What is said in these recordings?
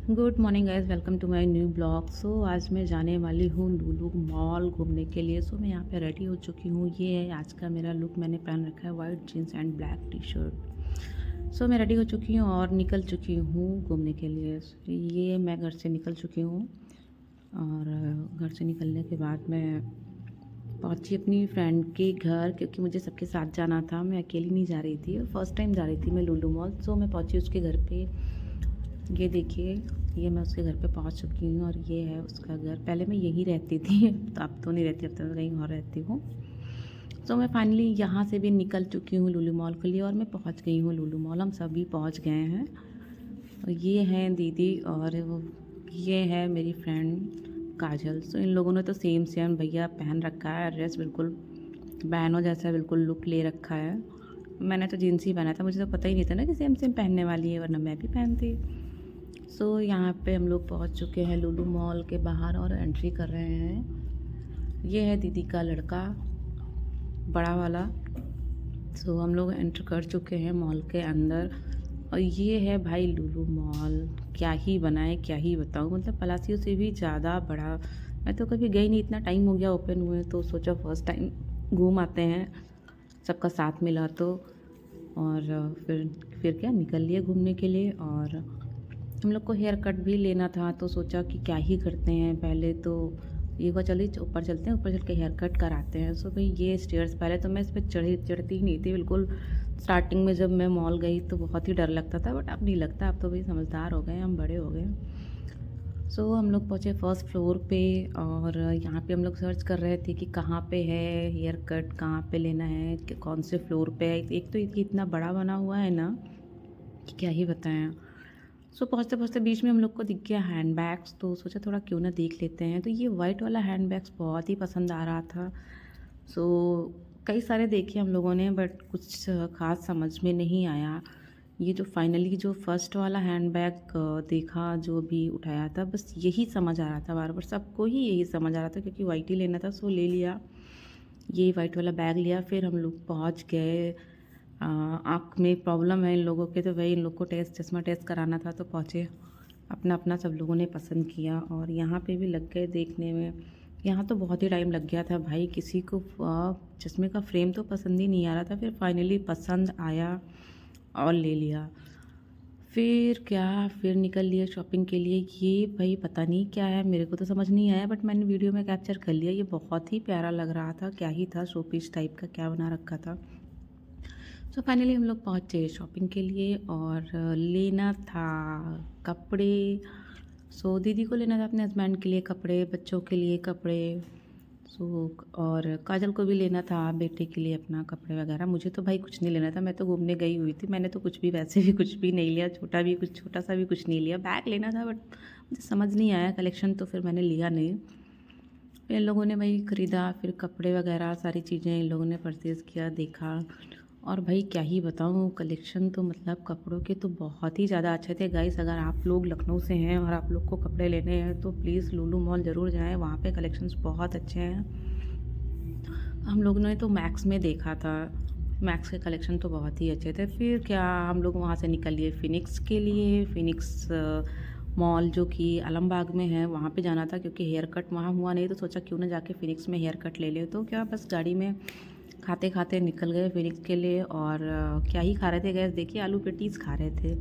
Good morning guys, welcome to my new blog. आज मैं जाने वाली हूँ लुलु मॉल घूमने के लिए। मैं यहाँ पे रेडी हो चुकी हूँ। ये है आज का मेरा लुक। मैंने पहन रखा है white jeans and black T shirt. मैं रेडी हो चुकी हूँ और निकल चुकी हूँ घूमने के लिए। ये मैं घर से निकल चुकी हूँ और घर से निकलने के बाद मैं पहुँची अपनी फ्रेंड के घर, क्योंकि मुझे सबके साथ जाना था। मैं अकेली नहीं जा रही थी और फर्स्ट टाइम जा रही थी मैं लुलु मॉल। मैं पहुँची उसके घर पे। ये देखिए, ये मैं उसके घर पे पहुंच चुकी हूँ और ये है उसका घर। पहले मैं यहीं रहती थी, तो अब तो नहीं रहती, अब तो मैं कहीं और रहती हूँ। मैं फाइनली यहाँ से भी निकल चुकी हूँ लुलु मॉल के लिए और मैं पहुँच गई हूँ लुलु मॉल। हम सभी पहुँच गए हैं। और ये हैं दीदी और वो ये है मेरी फ्रेंड काजल। इन लोगों ने तो सेम सेम भैया पहन रखा है ड्रेस, बिल्कुल बहनों जैसा बिल्कुल लुक ले रखा है। मैंने तो जीन्स ही पहना था, मुझे तो पता ही नहीं था ना कि सेम सेम पहनने वाली है, वरना मैं भी पहनती। यहाँ पे हम लोग पहुंच चुके हैं लुलु मॉल के बाहर और एंट्री कर रहे हैं। ये है दीदी का लड़का, बड़ा वाला। हम लोग एंटर कर चुके हैं मॉल के अंदर। और ये है भाई लुलु मॉल। क्या ही बनाए, क्या ही बताऊँ, मतलब पलासियों से भी ज़्यादा बड़ा। मैं तो कभी गई नहीं, इतना टाइम हो गया ओपन हुए, तो सोचा फर्स्ट टाइम घूम आते हैं, सबका साथ मिला तो। और फिर क्या निकल लिए घूमने के लिए। और हम लोग को हेयर कट भी लेना था, तो सोचा कि क्या ही करते हैं, पहले तो ये हुआ चलिए ऊपर चलते हैं, ऊपर चल के हेयर कट कराते हैं। भाई ये स्टेयर्स, पहले तो मैं इस पर चढ़ती ही नहीं थी बिल्कुल। स्टार्टिंग में जब मैं मॉल गई तो बहुत ही डर लगता था, बट अब नहीं लगता। अब तो भाई समझदार हो गए, हम बड़े हो गए। हम लोग पहुँचे फर्स्ट फ्लोर पे और यहाँ पे हम लोग सर्च कर रहे थे कि कहाँ पे है हेयर कट, कहाँ पे लेना है, कि कौन से फ्लोर पे है। एक तो ये इतना बड़ा बना हुआ है ना कि क्या ही बताएं। पहुँचते पहुँचते बीच में हम लोग को दिख गया हैंड बैग्स, तो सोचा थोड़ा क्यों ना देख लेते हैं। तो ये वाइट वाला हैंड बैग्स बहुत ही पसंद आ रहा था। कई सारे देखे हम लोगों ने, बट कुछ ख़ास समझ में नहीं आया। ये जो फाइनली जो फर्स्ट वाला हैंड बैग देखा, जो भी उठाया था, बस यही समझ आ रहा था। बार बार सबको ही यही समझ आ रहा था, क्योंकि वाइट ही लेना था, ले लिया। ये वाइट वाला बैग लिया। फिर हम लोग पहुँच गए। आँख में प्रॉब्लम है इन लोगों के, तो वही इन लोग को चश्मा टेस्ट कराना था, तो पहुँचे। अपना अपना सब लोगों ने पसंद किया और यहाँ पे भी लग गए देखने में। यहाँ तो बहुत ही टाइम लग गया था भाई, किसी को चश्मे का फ्रेम तो पसंद ही नहीं आ रहा था। फिर फाइनली पसंद आया और ले लिया। फिर निकल लिए शॉपिंग के लिए। ये भाई पता नहीं क्या है, मेरे को तो समझ नहीं आया, बट मैंने वीडियो में कैप्चर कर लिया। ये बहुत ही प्यारा लग रहा था, क्या ही था, शो पीस टाइप का क्या बना रखा था। फाइनली हम लोग पहुँचे शॉपिंग के लिए और लेना था कपड़े। दीदी को लेना था अपने हस्बैंड के लिए कपड़े, बच्चों के लिए कपड़े। और काजल को भी लेना था बेटे के लिए अपना कपड़े वगैरह। मुझे तो भाई कुछ नहीं लेना था, मैं तो घूमने गई हुई थी। मैंने तो कुछ भी, वैसे भी कुछ भी नहीं लिया, छोटा सा भी कुछ नहीं लिया। बैग लेना था, बट मुझे समझ नहीं आया कलेक्शन, तो फिर मैंने लिया नहीं। इन लोगों ने भाई ख़रीदा, फिर कपड़े वगैरह सारी चीज़ें इन लोगों ने परचेज़ किया, देखा। और भाई क्या ही बताऊँ, कलेक्शन तो मतलब कपड़ों के तो बहुत ही ज़्यादा अच्छे थे गाइस। अगर आप लोग लखनऊ से हैं और आप लोग को कपड़े लेने हैं तो प्लीज़ लुलु मॉल ज़रूर जाएं, वहाँ पे कलेक्शंस बहुत अच्छे हैं। हम लोगों ने तो मैक्स में देखा था, मैक्स के कलेक्शन तो बहुत ही अच्छे थे। फिर क्या हम लोग वहाँ से निकल लिए फ़िनिक्स के लिए। फ़िनिक्स मॉल जो कि आलमबाग में है, वहाँ पे जाना था, क्योंकि हेयर कट वहाँ हुआ नहीं, तो सोचा क्यों ना जाके फ़िनिक्स में हेयर कट ले ले। तो क्या बस गाड़ी में खाते खाते निकल गए फ़िनिक्स के लिए। और क्या ही खा रहे थे गैस, देखिए आलू पेटीज़ खा रहे थे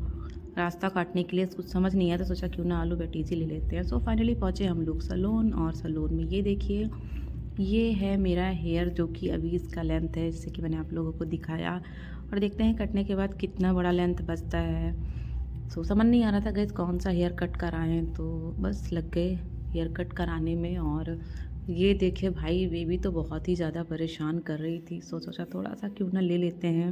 रास्ता काटने के लिए। कुछ समझ नहीं आया, तो सोचा क्यों ना आलू पेटीज़ ही ले लेते हैं। फाइनली पहुँचे हम लोग सैलून। और सैलून में ये देखिए, ये है मेरा हेयर, जो कि अभी इसका लेंथ है, जैसे कि मैंने आप लोगों को दिखाया। और देखते हैं कटने के बाद कितना बड़ा लेंथ बचता है। समझ नहीं आ रहा था गैस कौन सा हेयर कट कराएं, तो बस लग गए हेयर कट कराने में। और ये देखिए भाई, बेबी तो बहुत ही ज़्यादा परेशान कर रही थी। सोचा थोड़ा सा क्यों ना ले लेते हैं,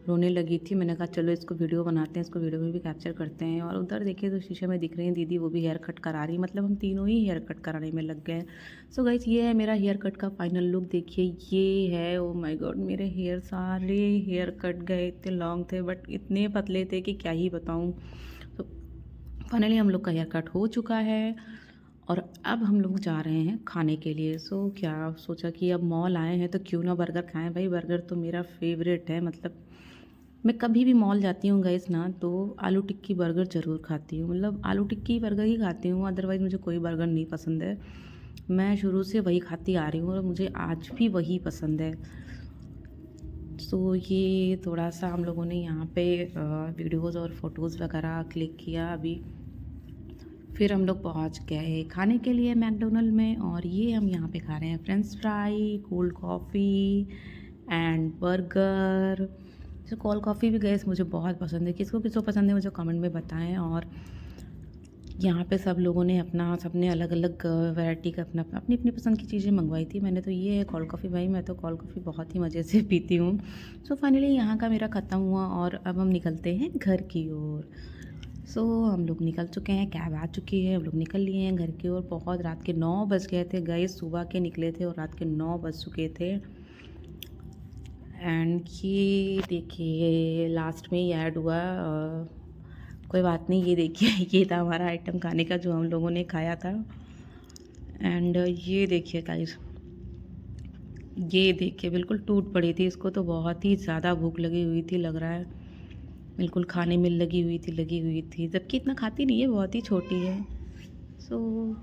रोने लगी थी। मैंने कहा चलो इसको वीडियो बनाते हैं, इसको वीडियो में भी कैप्चर करते हैं। और उधर देखिए तो शीशे में दिख रही हैं दीदी, वो भी हेयर कट करा रही, मतलब हम तीनों ही हेयर कट कराने में लग गए। गाइस, ये है मेरा हेयर कट का फाइनल लुक। देखिए ये है, ओ माय गॉड, मेरे हेयर सारे हेयर कट गए, इतने लॉन्ग थे बट इतने पतले थे कि क्या ही बताऊँ। फाइनली हम लोग का हेयर कट हो चुका है और अब हम लोग जा रहे हैं खाने के लिए। क्या सोचा कि अब मॉल आए हैं तो क्यों ना बर्गर खाएं। भाई बर्गर तो मेरा फेवरेट है, मतलब मैं कभी भी मॉल जाती हूँ गाइस ना, तो आलू टिक्की बर्गर ज़रूर खाती हूँ। मतलब आलू टिक्की बर्गर ही खाती हूँ, अदरवाइज़ मुझे कोई बर्गर नहीं पसंद है। मैं शुरू से वही खाती आ रही हूँ और मुझे आज भी वही पसंद है। सो ये थोड़ा-सा हम लोगों ने यहाँ पे वीडियोज़ और फ़ोटोज़ वगैरह क्लिक किया अभी। फिर हम लोग पहुँच गए खाने के लिए मैकडॉनल्ड में, और ये हम यहाँ पे खा रहे हैं French fry, cold coffee and burger. तो कोल्ड कॉफ़ी भी गाइस मुझे बहुत पसंद है। किसको-किसको पसंद है मुझे कमेंट में बताएँ। और यहाँ पे सब लोगों ने सबने अलग-अलग वैरायटी का अपनी-अपनी पसंद की चीज़ें मंगवाई थी। मैंने तो ये है कोल्ड कॉफ़ी, भाई मैं तो कोल्ड कॉफ़ी बहुत ही मज़े से पीती हूँ। सो फाइनली यहाँ का मेरा ख़त्म हुआ और अब हम निकलते हैं घर की ओर। सो हम लोग निकल चुके हैं, कैब आ चुकी है, हम लोग निकल लिए हैं घर की ओर। बहुत रात के 9 बज गए थे गाइस, सुबह के निकले थे और रात के 9 बज चुके थे। एंड ये देखिए लास्ट में ही ऐड हुआ, कोई बात नहीं। ये देखिए ये था हमारा आइटम खाने का जो हम लोगों ने खाया था। एंड ये देखिए गाइस, ये देखिए बिल्कुल टूट पड़ी थी। इसको तो बहुत ही ज़्यादा भूख लगी हुई थी लग रहा है, बिल्कुल खाने में लगी हुई थी, जबकि इतना खाती नहीं है, बहुत ही छोटी है। सो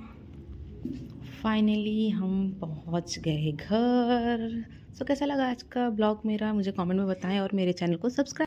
फाइनली हम पहुंच गए घर। सो कैसा लगा आज का ब्लॉग मेरा, मुझे कमेंट में बताएं और मेरे चैनल को सब्सक्राइब